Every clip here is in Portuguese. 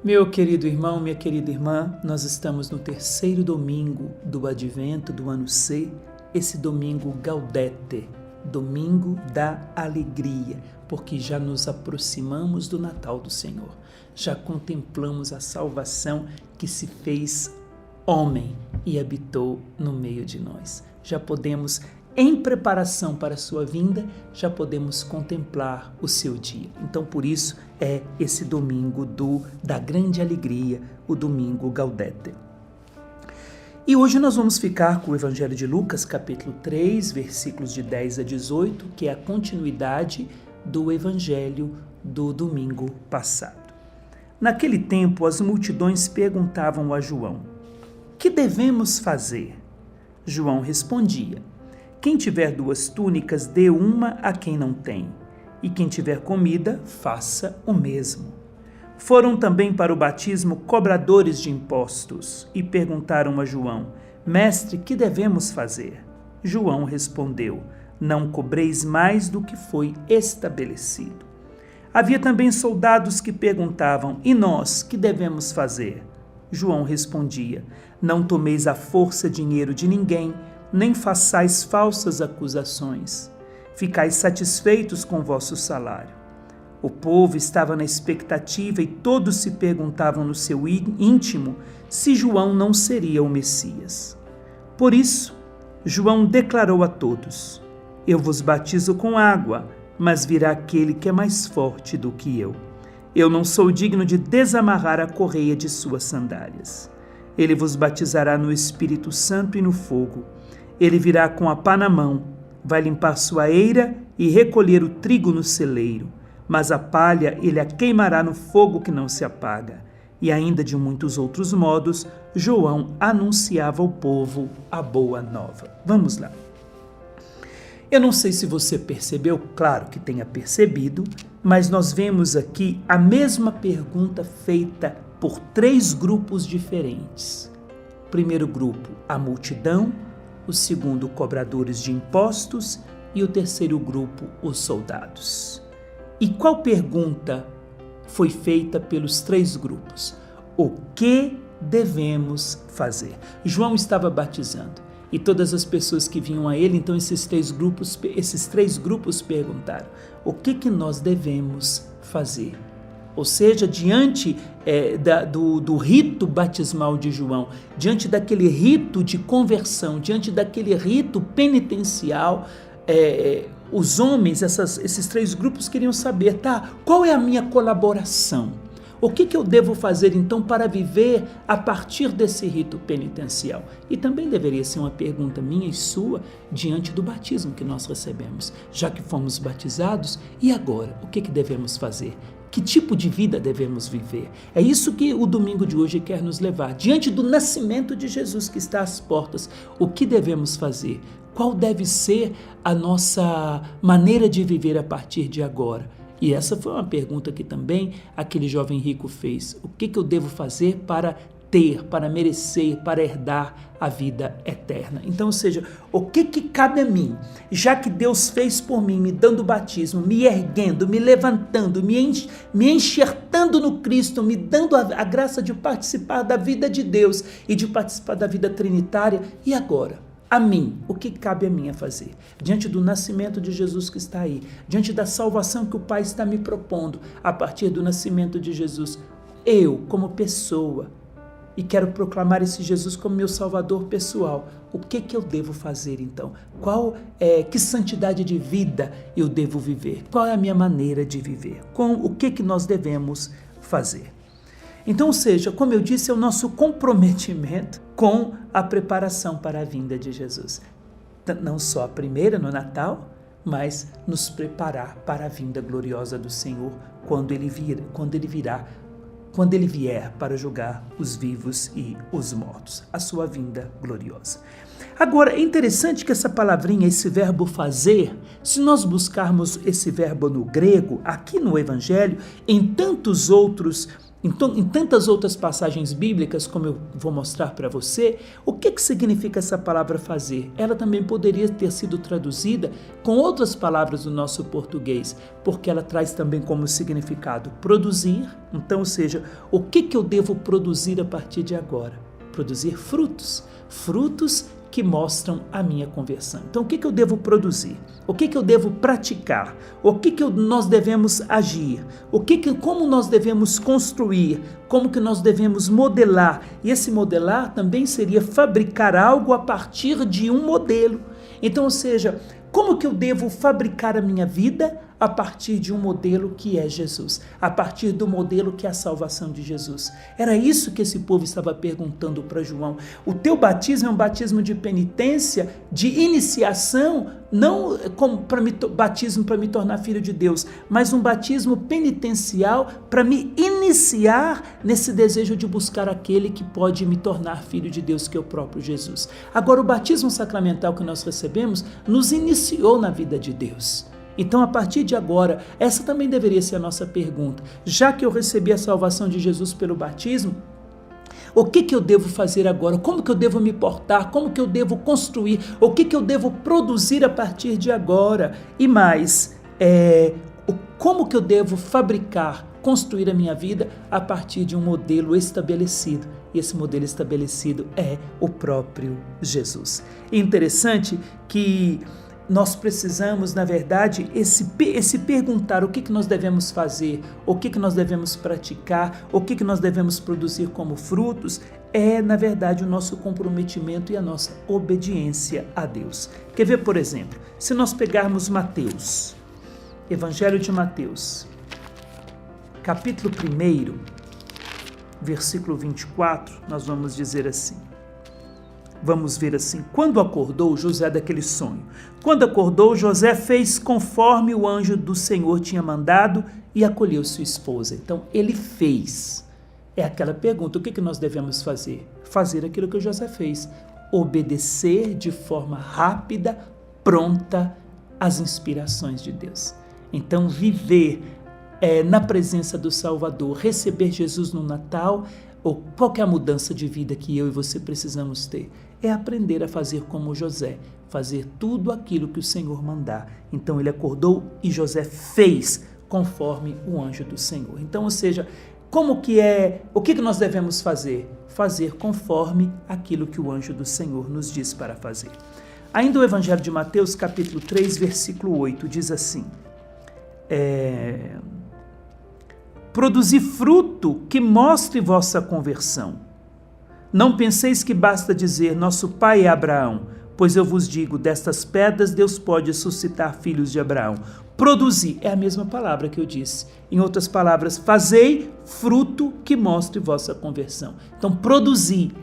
Meu querido irmão, minha querida irmã, nós estamos no terceiro domingo do Advento do ano C, esse domingo Gaudete, domingo da alegria, porque já nos aproximamos do Natal do Senhor, já contemplamos a salvação que se fez homem e habitou no meio de nós. Já podemos, em preparação para a sua vinda, já podemos contemplar o seu dia. Então, por isso, é esse domingo da grande alegria, o domingo Gaudete. E hoje nós vamos ficar com o Evangelho de Lucas, capítulo 3, versículos de 10 a 18, que é a continuidade do Evangelho do domingo passado. Naquele tempo, as multidões perguntavam a João: "Que devemos fazer?" João respondia: "Quem tiver 2 túnicas, dê uma a quem não tem, e quem tiver comida, faça o mesmo." Foram também para o batismo cobradores de impostos e perguntaram a João: "Mestre, que devemos fazer?" João respondeu: "Não cobreis mais do que foi estabelecido." Havia também soldados que perguntavam: "E nós, que devemos fazer?" João respondia: "Não tomeis à força dinheiro de ninguém, nem façais falsas acusações. Ficais satisfeitos com o vosso salário." O povo estava na expectativa e todos se perguntavam no seu íntimo se João não seria o Messias. Por isso, João declarou a todos: "Eu vos batizo com água, mas virá aquele que é mais forte do que eu. Eu não sou digno de desamarrar a correia de suas sandálias. Ele vos batizará no Espírito Santo e no fogo. Ele virá com a pá na mão, vai limpar sua eira e recolher o trigo no celeiro, mas a palha ele a queimará no fogo que não se apaga." E ainda de muitos outros modos, João anunciava ao povo a boa nova. Vamos lá. Eu não sei se você percebeu, claro que tenha percebido, mas nós vemos aqui a mesma pergunta feita por 3 grupos diferentes. O primeiro grupo, a multidão; o segundo, cobradores de impostos; e o terceiro grupo, os soldados. E qual pergunta foi feita pelos 3 grupos? O que devemos fazer? João estava batizando e todas as pessoas que vinham a ele, então esses três grupos perguntaram: o que nós devemos fazer? Ou seja, diante do rito batismal de João, diante daquele rito de conversão, diante daquele rito penitencial, os homens, esses 3 grupos queriam saber, qual é a minha colaboração? O que eu devo fazer então para viver a partir desse rito penitencial? E também deveria ser uma pergunta minha e sua diante do batismo que nós recebemos. Já que fomos batizados, e agora? O que devemos fazer? Que tipo de vida devemos viver? É isso que o domingo de hoje quer nos levar. Diante do nascimento de Jesus que está às portas, o que devemos fazer? Qual deve ser a nossa maneira de viver a partir de agora? E essa foi uma pergunta que também aquele jovem rico fez. O que eu devo fazer para ter, para merecer, para herdar a vida eterna? Então, ou seja, o que cabe a mim? Já que Deus fez por mim, me dando batismo, me erguendo, me levantando, me enxertando no Cristo, me dando a graça de participar da vida de Deus e de participar da vida trinitária, e agora? A mim, o que cabe a mim a fazer? Diante do nascimento de Jesus que está aí, diante da salvação que o Pai está me propondo, a partir do nascimento de Jesus, eu, como pessoa, e quero proclamar esse Jesus como meu Salvador pessoal, o que eu devo fazer então? Que santidade de vida eu devo viver? Qual é a minha maneira de viver? O que nós devemos fazer? Então, ou seja, como eu disse, é o nosso comprometimento com a preparação para a vinda de Jesus. Não só a primeira no Natal, mas nos preparar para a vinda gloriosa do Senhor quando ele vier para julgar os vivos e os mortos, a sua vinda gloriosa. Agora, é interessante que essa palavrinha, esse verbo fazer, se nós buscarmos esse verbo no grego, aqui no Evangelho, em tantos outros Então, em tantas outras passagens bíblicas, como eu vou mostrar para você, o que significa essa palavra fazer? Ela também poderia ter sido traduzida com outras palavras do nosso português, porque ela traz também como significado produzir. Então, ou seja, o que eu devo produzir a partir de agora? Produzir frutos, frutos que mostram a minha conversão. Então, o que eu devo produzir? O que eu devo praticar? O que nós devemos agir? Como nós devemos construir? Como que nós devemos modelar? E esse modelar também seria fabricar algo a partir de um modelo. Então, ou seja, como que eu devo fabricar a minha vida? A partir de um modelo que é Jesus, a partir do modelo que é a salvação de Jesus. Era isso que esse povo estava perguntando para João. O teu batismo é um batismo de penitência, de iniciação, não como batismo para me tornar filho de Deus, mas um batismo penitencial para me iniciar nesse desejo de buscar aquele que pode me tornar filho de Deus, que é o próprio Jesus. Agora, o batismo sacramental que nós recebemos nos iniciou na vida de Deus. Então, a partir de agora, essa também deveria ser a nossa pergunta. Já que eu recebi a salvação de Jesus pelo batismo, o que eu devo fazer agora? Como que eu devo me portar? Como que eu devo construir? O que eu devo produzir a partir de agora? E mais, como que eu devo fabricar, construir a minha vida a partir de um modelo estabelecido? E esse modelo estabelecido é o próprio Jesus. É interessante que nós precisamos, na verdade, esse perguntar o que nós devemos fazer, o que nós devemos praticar, o que nós devemos produzir como frutos, é, na verdade, o nosso comprometimento e a nossa obediência a Deus. Quer ver, por exemplo, se nós pegarmos Mateus, Evangelho de Mateus, capítulo 1, versículo 24, nós vamos dizer assim. Vamos ver assim, quando acordou José daquele sonho. Quando acordou, José fez conforme o anjo do Senhor tinha mandado e acolheu sua esposa. Então, ele fez. É aquela pergunta, o que nós devemos fazer? Fazer aquilo que José fez. Obedecer de forma rápida, pronta às inspirações de Deus. Então, viver na presença do Salvador, receber Jesus no Natal, ou qualquer mudança de vida que eu e você precisamos ter, é aprender a fazer como José, fazer tudo aquilo que o Senhor mandar. Então ele acordou e José fez conforme o anjo do Senhor. Então, ou seja, o que nós devemos fazer? Fazer conforme aquilo que o anjo do Senhor nos diz para fazer. Ainda o Evangelho de Mateus, capítulo 3, versículo 8, diz assim: produzi fruto que mostre vossa conversão. Não penseis que basta dizer, nosso pai é Abraão, pois eu vos digo, destas pedras Deus pode suscitar filhos de Abraão. Produzir é a mesma palavra que eu disse. Em outras palavras, fazei fruto que mostre vossa conversão. Então, produzir.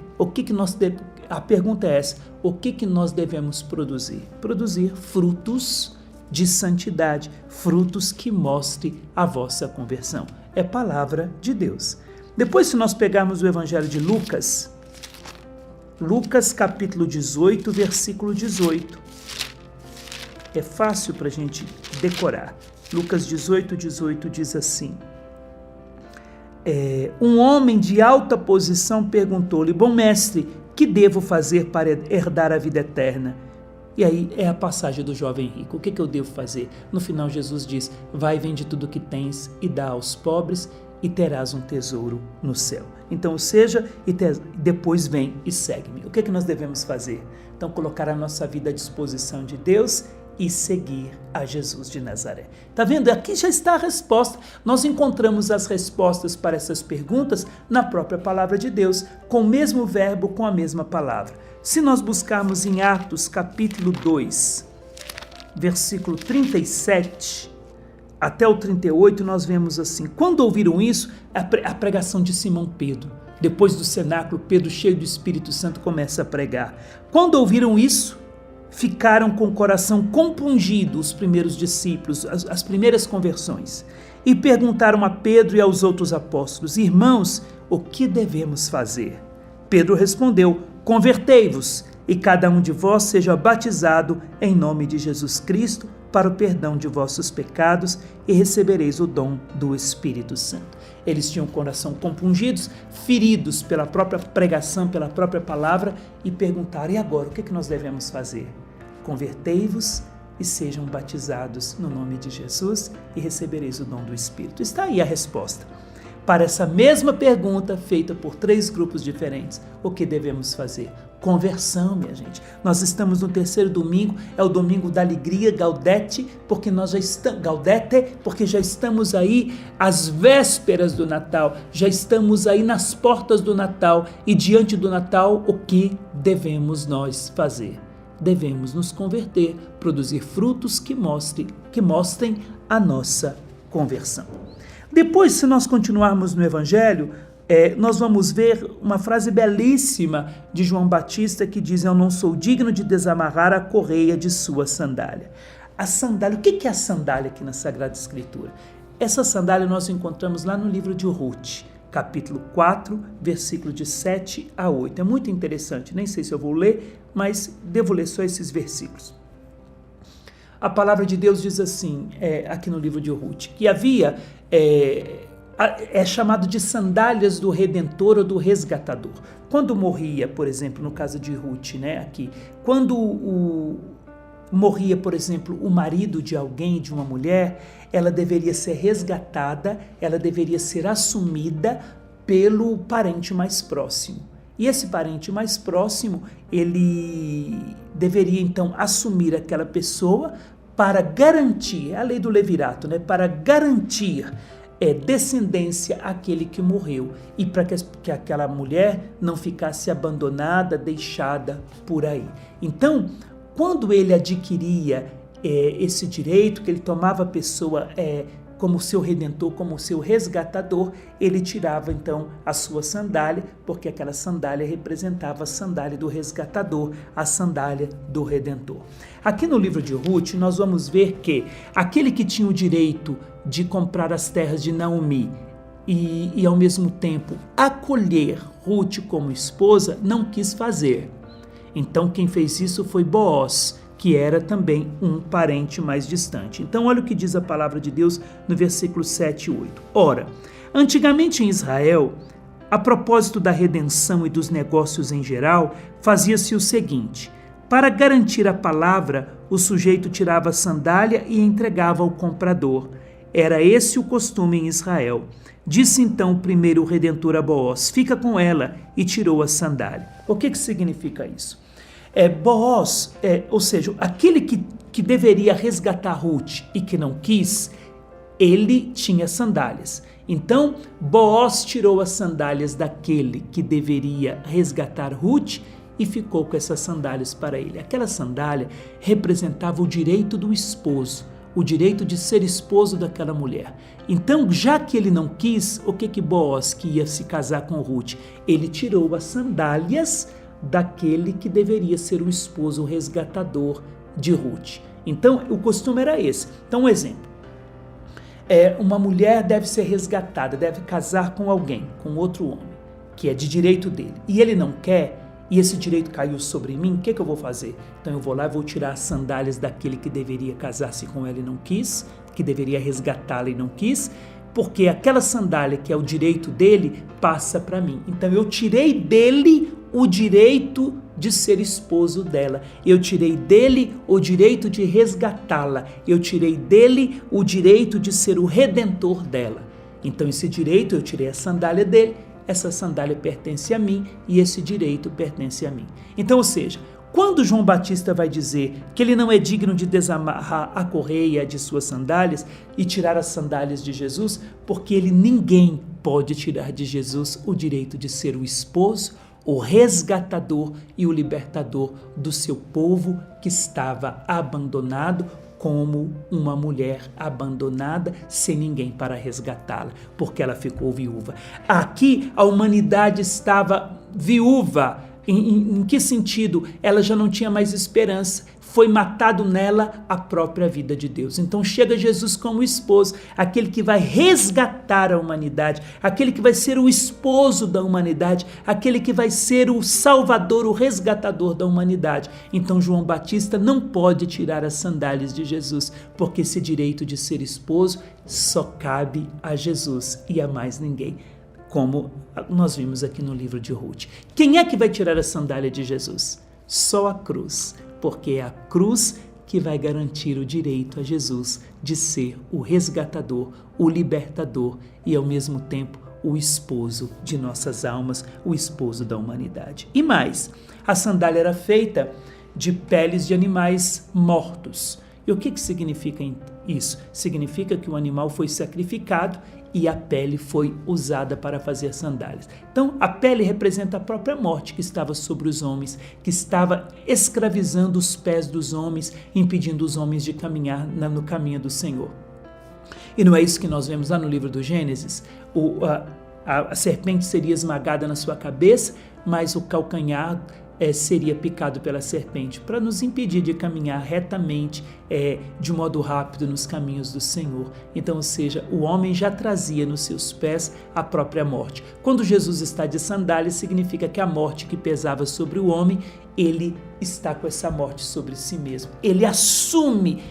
A pergunta é essa, o que nós devemos produzir? Produzir frutos de santidade, frutos que mostrem a vossa conversão. É palavra de Deus. Depois, se nós pegarmos o Evangelho de Lucas, capítulo 18, versículo 18. É fácil para a gente decorar. Lucas 18, 18 diz assim: um homem de alta posição perguntou-lhe, bom mestre, que devo fazer para herdar a vida eterna? E aí é a passagem do jovem rico. O que eu devo fazer? No final, Jesus diz, vai, vende tudo o que tens e dá aos pobres e terás um tesouro no céu. Então, ou seja, depois vem e segue-me. O que nós devemos fazer? Então, colocar a nossa vida à disposição de Deus e seguir a Jesus de Nazaré. Tá vendo? Aqui já está a resposta. Nós encontramos as respostas para essas perguntas na própria palavra de Deus, com o mesmo verbo, com a mesma palavra. Se nós buscarmos em Atos, capítulo 2, versículo 37 até o 38, nós vemos assim: quando ouviram isso, a pregação de Simão Pedro. Depois do cenáculo, Pedro, cheio do Espírito Santo, começa a pregar. Quando ouviram isso, ficaram com o coração compungido os primeiros discípulos, as primeiras conversões, e perguntaram a Pedro e aos outros apóstolos: irmãos, o que devemos fazer? Pedro respondeu: convertei-vos e cada um de vós seja batizado em nome de Jesus Cristo para o perdão de vossos pecados e recebereis o dom do Espírito Santo. Eles tinham o coração compungidos, feridos pela própria pregação, pela própria palavra, e perguntaram: e agora, o que é que nós devemos fazer? Convertei-vos e sejam batizados no nome de Jesus e recebereis o dom do Espírito. Está aí a resposta para essa mesma pergunta feita por 3 grupos diferentes. O que devemos fazer? Conversão, minha gente. Nós estamos no terceiro domingo, é o domingo da alegria, Gaudete, porque nós já estamos, Gaudete, porque já estamos aí às vésperas do Natal, já estamos aí nas portas do Natal, e diante do Natal, o que devemos nós fazer? Devemos nos converter, produzir frutos que mostrem a nossa conversão. Depois, se nós continuarmos no Evangelho, nós vamos ver uma frase belíssima de João Batista que diz: eu não sou digno de desamarrar a correia de sua sandália. A sandália, o que é a sandália aqui na Sagrada Escritura? Essa sandália nós encontramos lá no livro de Ruth, capítulo 4, versículo de 7 a 8. É muito interessante, nem sei se eu vou ler, mas devo ler só esses versículos. A palavra de Deus diz assim, aqui no livro de Ruth, que havia, é chamado de sandálias do Redentor ou do Resgatador. Quando morria, por exemplo, no caso de Ruth, aqui, quando morria, por exemplo, o marido de alguém, de uma mulher, ela deveria ser resgatada, ela deveria ser assumida pelo parente mais próximo. E esse parente mais próximo, ele deveria então assumir aquela pessoa para garantir, é a lei do levirato, para garantir descendência àquele que morreu e para que aquela mulher não ficasse abandonada, deixada por aí. Então, quando ele adquiria esse direito, que ele tomava a pessoa como seu redentor, como seu resgatador, ele tirava então a sua sandália, porque aquela sandália representava a sandália do resgatador, a sandália do redentor. Aqui no livro de Ruth, nós vamos ver que aquele que tinha o direito de comprar as terras de Naomi e ao mesmo tempo acolher Ruth como esposa, não quis fazer. Então quem fez isso foi Boaz, que era também um parente mais distante. Então olha o que diz a palavra de Deus no versículo 7 e 8. Ora, antigamente em Israel, a propósito da redenção e dos negócios em geral, fazia-se o seguinte: para garantir a palavra, o sujeito tirava a sandália e entregava ao comprador. Era esse o costume em Israel. Disse então o primeiro redentor a Boaz: fica com ela, e tirou a sandália. O que significa isso? Boaz, ou seja, aquele que deveria resgatar Ruth e que não quis, ele tinha sandálias. Então, Boaz tirou as sandálias daquele que deveria resgatar Ruth e ficou com essas sandálias para ele. Aquela sandália representava o direito do esposo, o direito de ser esposo daquela mulher. Então, já que ele não quis, o que Boaz, que ia se casar com Ruth, ele tirou as sandálias daquele que deveria ser o esposo, o resgatador de Ruth. Então, o costume era esse. Então, um exemplo. Uma mulher deve ser resgatada, deve casar com alguém, com outro homem, que é de direito dele, e ele não quer, e esse direito caiu sobre mim, o que eu vou fazer? Então eu vou lá e vou tirar as sandálias daquele que deveria casar-se com ela e não quis, que deveria resgatá-la e não quis, porque aquela sandália que é o direito dele passa para mim. Então eu tirei dele o direito de ser esposo dela, eu tirei dele o direito de resgatá-la, eu tirei dele o direito de ser o redentor dela. Então esse direito, eu tirei a sandália dele, essa sandália pertence a mim e esse direito pertence a mim. Então, ou seja, quando João Batista vai dizer que ele não é digno de desamarrar a correia de suas sandálias e tirar as sandálias de Jesus, porque ninguém pode tirar de Jesus o direito de ser o esposo, o resgatador e o libertador do seu povo que estava abandonado, como uma mulher abandonada sem ninguém para resgatá-la, porque ela ficou viúva. Aqui a humanidade estava viúva Em que sentido? Ela já não tinha mais esperança. Foi matado nela a própria vida de Deus. Então chega Jesus como esposo, aquele que vai resgatar a humanidade, aquele que vai ser o esposo da humanidade, aquele que vai ser o salvador, o resgatador da humanidade. Então João Batista não pode tirar as sandálias de Jesus, porque esse direito de ser esposo só cabe a Jesus e a mais ninguém, como nós vimos aqui no livro de Ruth. Quem é que vai tirar a sandália de Jesus? Só a cruz, porque é a cruz que vai garantir o direito a Jesus de ser o resgatador, o libertador e, ao mesmo tempo, o esposo de nossas almas, o esposo da humanidade. E mais, a sandália era feita de peles de animais mortos. E o que significa isso? Significa que o animal foi sacrificado e a pele foi usada para fazer sandálias. Então, a pele representa a própria morte que estava sobre os homens, que estava escravizando os pés dos homens, impedindo os homens de caminhar no caminho do Senhor. E não é isso que nós vemos lá no livro do Gênesis? A serpente seria esmagada na sua cabeça, mas o calcanhar seria picado pela serpente, para nos impedir de caminhar retamente, de modo rápido nos caminhos do Senhor. Então, ou seja, o homem já trazia nos seus pés a própria morte. Quando Jesus está de sandálias, significa que a morte que pesava sobre o homem, ele está com essa morte sobre si mesmo. Ele assume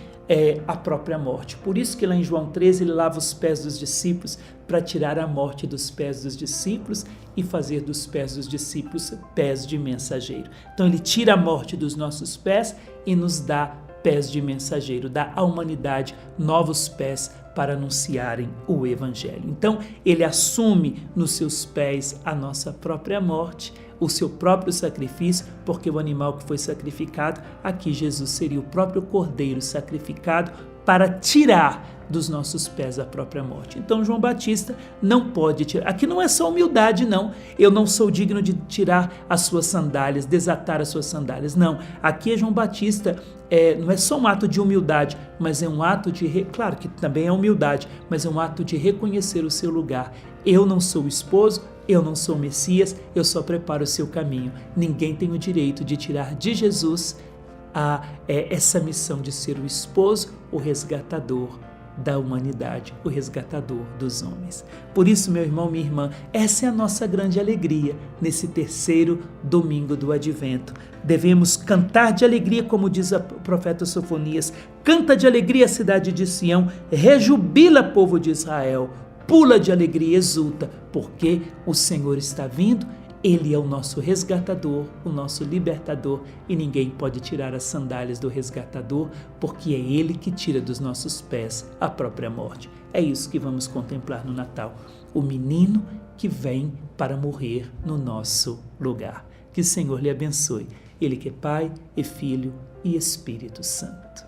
a própria morte. Por isso que lá em João 13 ele lava os pés dos discípulos para tirar a morte dos pés dos discípulos e fazer dos pés dos discípulos pés de mensageiro. Então ele tira a morte dos nossos pés e nos dá pés de mensageiro, dá à humanidade novos pés para anunciarem o Evangelho. Então ele assume nos seus pés a nossa própria morte, o seu próprio sacrifício, porque o animal que foi sacrificado, aqui Jesus seria o próprio cordeiro sacrificado para tirar dos nossos pés a própria morte. Então João Batista não pode tirar. Aqui não é só humildade, não. Eu não sou digno de tirar as suas sandálias, desatar as suas sandálias. Não. Aqui é João Batista, não é só um ato de humildade, mas é um ato de, claro que também é humildade, mas é um ato de reconhecer o seu lugar. Eu não sou o esposo, eu não sou o Messias, eu só preparo o seu caminho. Ninguém tem o direito de tirar de Jesus essa missão de ser o esposo, o resgatador da humanidade, o resgatador dos homens. Por isso, meu irmão, minha irmã, essa é a nossa grande alegria nesse terceiro domingo do Advento. Devemos cantar de alegria, como diz o profeta Sofonias: canta de alegria a cidade de Sião, rejubila, povo de Israel, pula de alegria e exulta, porque o Senhor está vindo. Ele é o nosso resgatador, o nosso libertador, e ninguém pode tirar as sandálias do resgatador, porque é Ele que tira dos nossos pés a própria morte. É isso que vamos contemplar no Natal, o menino que vem para morrer no nosso lugar. Que o Senhor lhe abençoe. Ele que é Pai, e Filho e Espírito Santo.